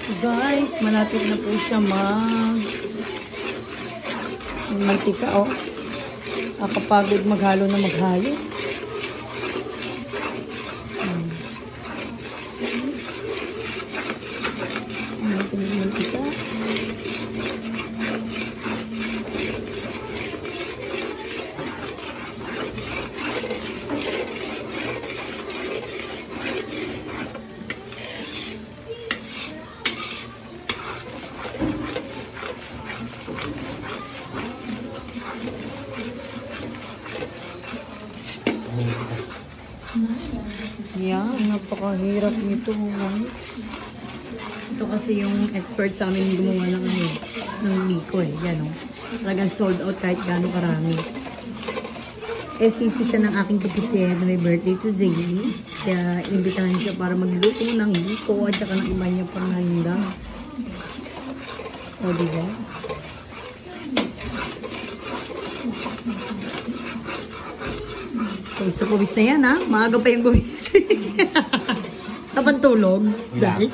Guys, malapit na po siya mantika, oh. Nakapagod maghalo na maghalo. Natin yung mantika. Yan, napakahirap nito, guys. Ito kasi yung expert sa amin gumawa ng liko, eh. Yan, oh. Talagang sold out kahit gaano karami. SCC siya ng aking kapitid na may birthday today. Kaya imbitahan siya para magluto ng liko at saka ng iba niya pang nahinda. O, diba? Pawis na yan, ha? Maaga pa yung buwis. Tapantulog. Dahil.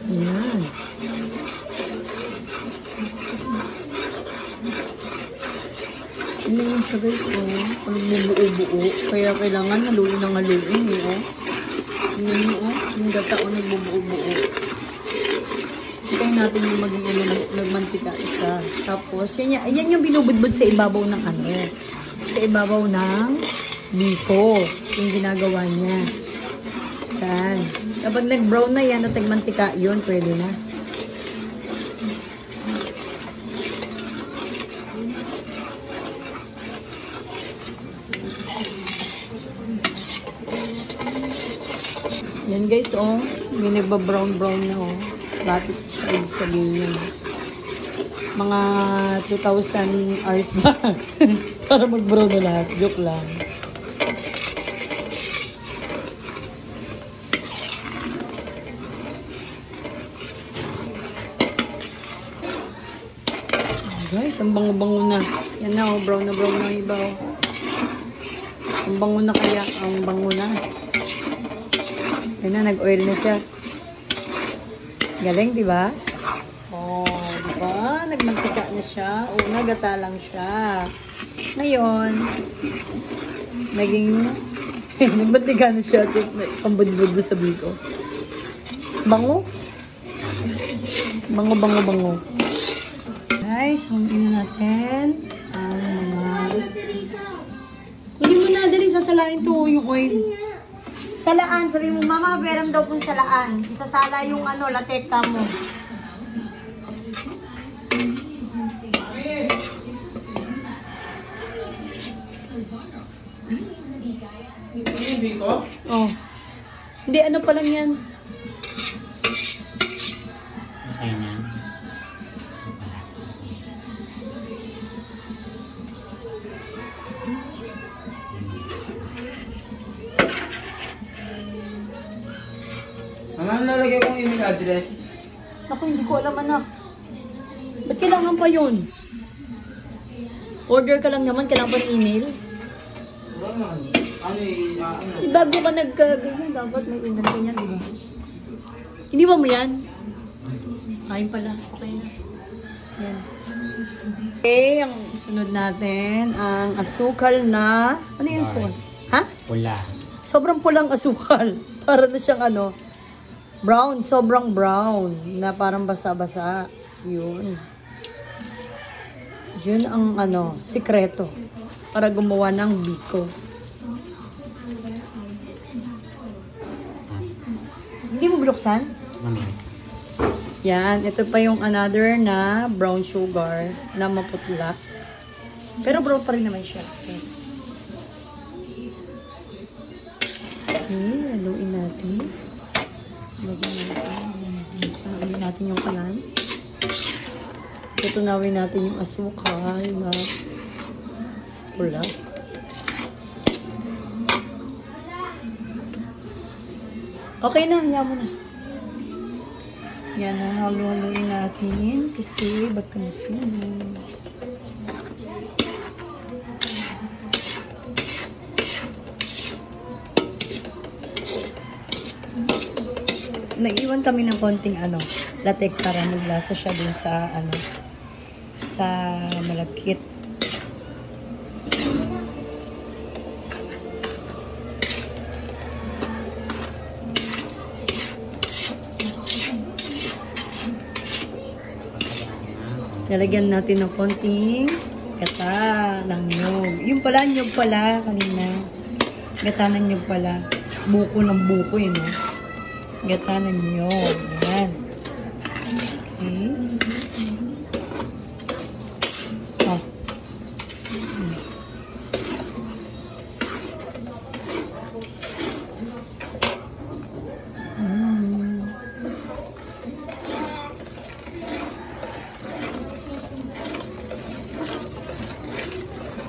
Yan. Ano yung siya, guys, oh. Ano bumuo-buo. Kaya kailangan haluin ng haluin, eh, oh. Yan mo, oh. Yung gata, oh, nagbubuo-buo. Hintay natin yung maging nagmantika isa. Tapos, yan yung binubudbud sa ibabaw ng ano. Sa ibabaw ng biko. Yung ginagawa niya. Yan. Kapag nag-brown na yan at nagmantika, yun, pwede na. Yan, guys, oh. May nagba-brown-brown na, oh. Lapit siya, ibig sabihin yan. Mga 2,000 hours ba? Para mag-brown na lahat. Joke lang. Guys, ang bango-bango na. Yan na, oh. Brown na brown na iba, oh. Ang bango na kaya. Ang bango na. Yan na, nag-oil na siya. Galing, di ba? Oh, di ba? Nagmantika na siya. Una, gata lang siya. Ngayon, naging nagmantika na siya. Pambudbud sa biko. Bango? Bango. Guys, hamuin na natin ang mga... Hindi mo na, dali sasalain to yung oil. Salaan, sabi mo, mama, meron daw pong salaan. Isasala yung latekta mo. Oh. Hindi, ano pa lang yan? Okay na. Mama, nalagay kong email address. Naku, hindi ko alam, anak. Ba't kailangan pa yun? Order ka lang naman, kailangan pa ng email? Bago ka nagkaganyan, dapat may email ka niyan, di ba? Hindi ba mo yan? Kain pala. Okay na. Yan. Okay, ang sunod natin, ang asukal na... Ano yung asukal? Ha? Pula. Sobrang pulang asukal. Para na siyang brown, sobrang brown. Na parang basa-basa. Yun. Yun ang sikreto. Para gumawa ng biko. Hindi mo binuksan? Mami. Yan. Ito pa yung another na brown sugar na maputla. Pero brown pa rin naman siya. Okay, haluin natin. Buksan natin yung kalan. Tutunawin natin yung asukal na pula. Okay na, hayaan mo na. Yan na, halu-haluin natin kasi baka masunog. Nag-iwan kami ng konting latek para maglasa siya dun sa sa malagkit. Lalagyan natin ng konting gata ng nyog. Yung pala, nyog pala kanina. Gata ng nyog pala. Buko ng buko yun, no? Gata ng nyog. Yan. Okay. Oh.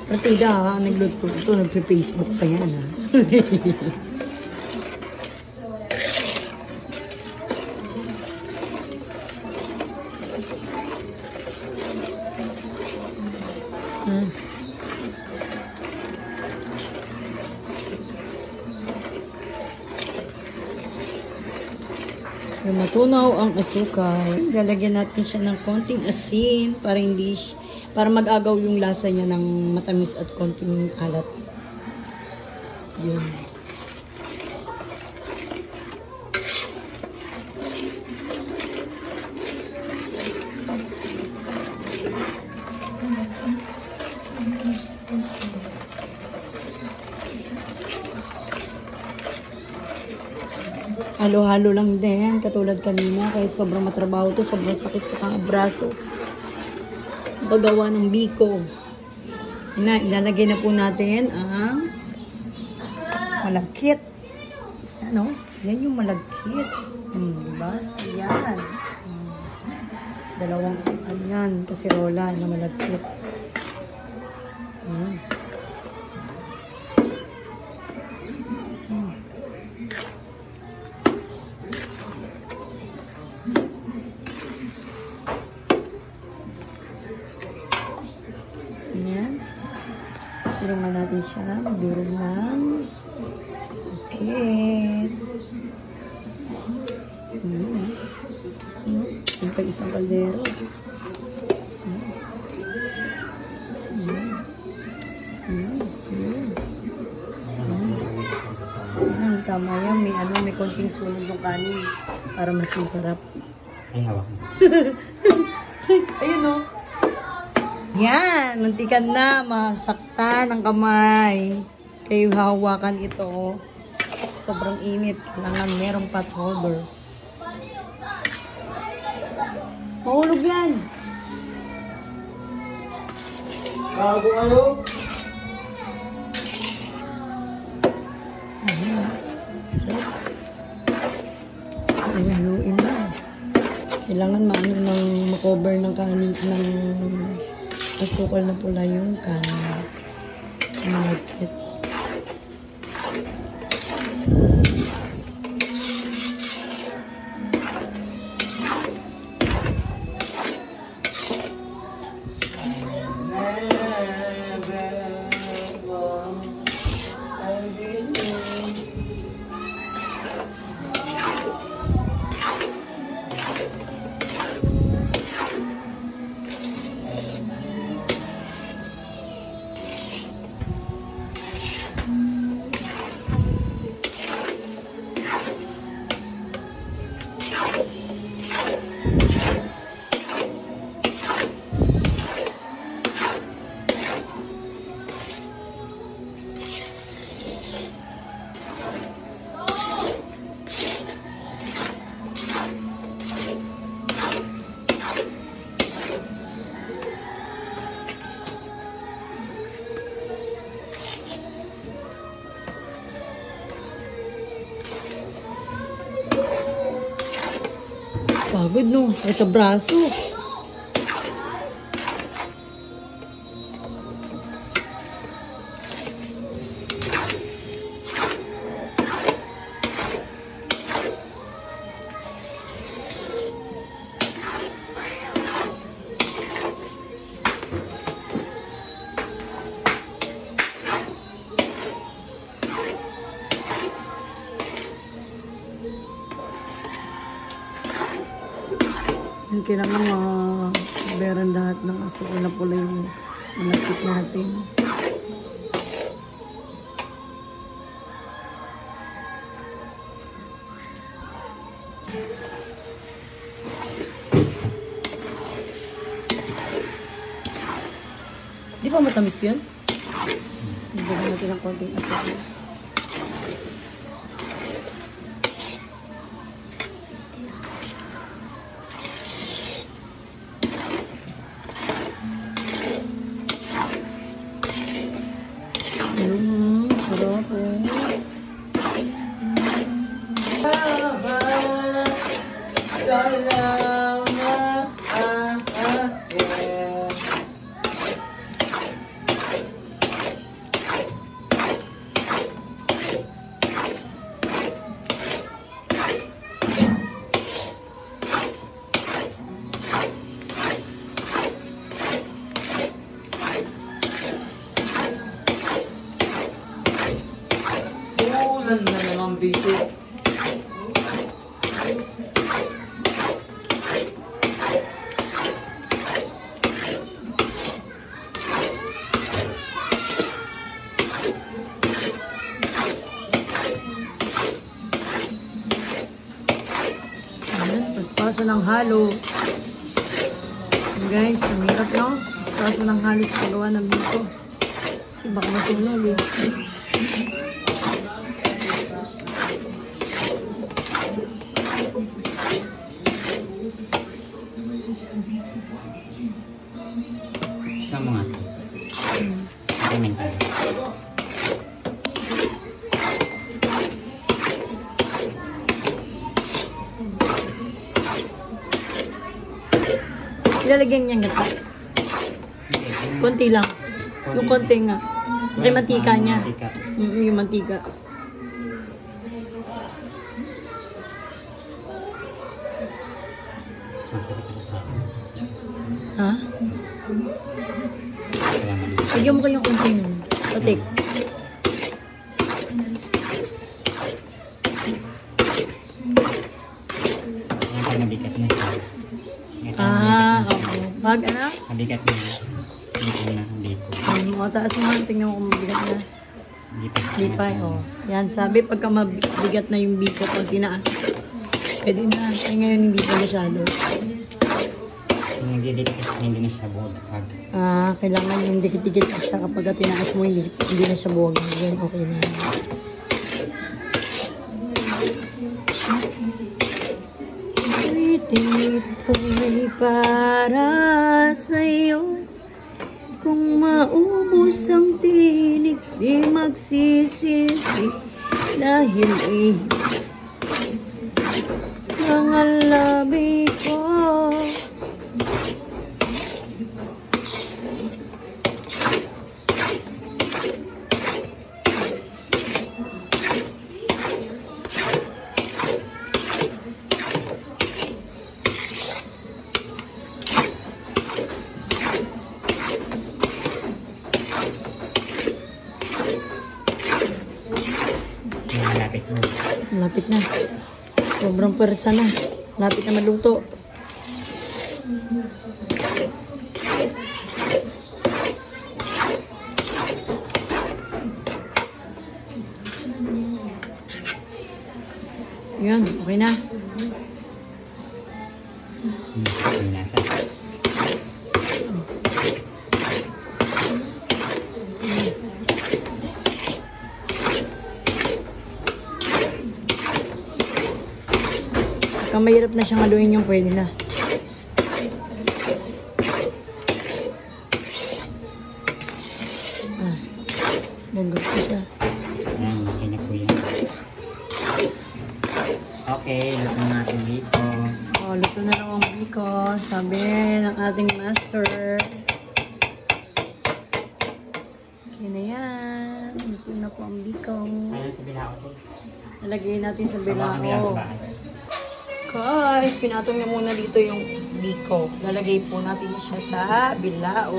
Partida ha, nagluto ito, nagpe-Facebook pa yan ha. Matunaw ang asukal. Lalagyan natin siya ng konting asin para mag-agaw yung lasa niya ng matamis at konting alat. Yun. Halo-halo lang din, katulad kanina, kaya sobrang matrabaho to, sobrang sakit sa braso. Paggawa ng biko. Ilalagay na po natin ang malagkit. Ano? Yan yung malagkit. Diba? Ayan. Dalawang kasirola na malagkit. Durungan natin siya. Durungan. Okay. Yung pa isang kaldero. Tama yan. May konting sunog ng kanin para mas masarap. Ay, hawak mo. Ayun o. Yan, muntikan na, masakta ng kamay. Kayo hawakan ito. Sobrang init. Kailangan merong pot holder. Mahulog yan. Bago kayo. Sarap. Haluin na. Kailangan ma-cover ng kanin ng asukal na pula yung kanin. Malagkit. Pagod no, sakit sa braso. Yung kailangan maberan lahat ng asukal na pula yung malapit natin. Di ba matamis yun? Nagdagan natin ng konting asukal. Sarap Ulan na naman biso. paspasan ng halo. Guys, ang hirap no? Paspasan ng halo sa paggawa ng biko. Kasi baka masunog eh. Sama nga. Kamin tayo. Ilalagyan niyang gata. Konti lang. Yung konti nga. May mantika niya. Yung mantika. Ha? Lagyan mo kayong konti nun. Patik. Pag mabigat na siya. Okay. Pag ano? Mabigat na. Dito na. Dito. Mataas mo. Tingnan mo kung mabigat na. Lipay, oh. Yan, sabi pagka mabigat na yung biko, konti na. Pwede na. Ay ngayon hindi pa masyado. Yung nagdidikit, hindi na siya buod. Kailangan yung dikit-dikit na siya kapag tinaas mo, hindi na siya buwag. Yan, okay na. Ito'y para sa'yo. Kung maubos ang tinig, di magsisisi. Dahil mga labi ko. Lapit na. Sobrang persa na. Lapit na maluto. Yan, okay na. Kung mahirap na siyang haluin yung pwede na. Nagod ko siya. Ayan, okay na po yan. Okay, luto na ating biko. Luto na lang ang biko. Sabi ng ating master. Okay na yan. Luto na po ang biko. Ayan sa bilao po. Nalagay natin sa bilao. Guys, pinatong na muna dito yung biko. Lalagay po natin siya sa bilao.